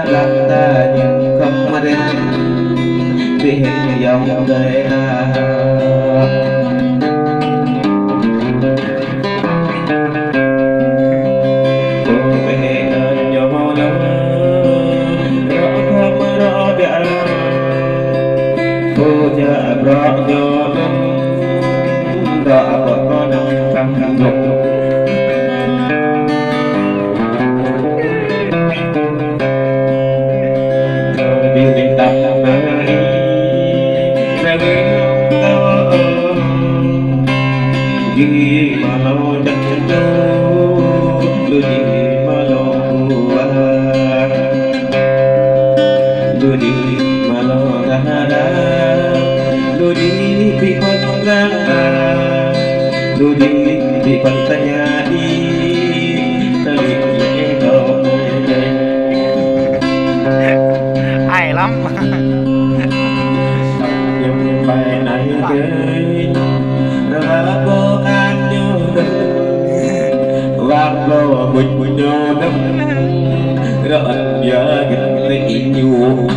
làm ta nhưng không mà đến vì hình dòng đời rõ vô rõ có nông căng dục điều định tâm nơi ra bên tao đi mà lâu chân chân đâu lui đi mà lâu lui đi mà lâu ra đã lui đi bị con ra lui đi bị con ta nhà đi ta đi lệ đâu hay lắm nhưng bài này chơi ra vô an như vang vô quỳnh quỳnh nhô đâm rồi giờ gần lấy nhiều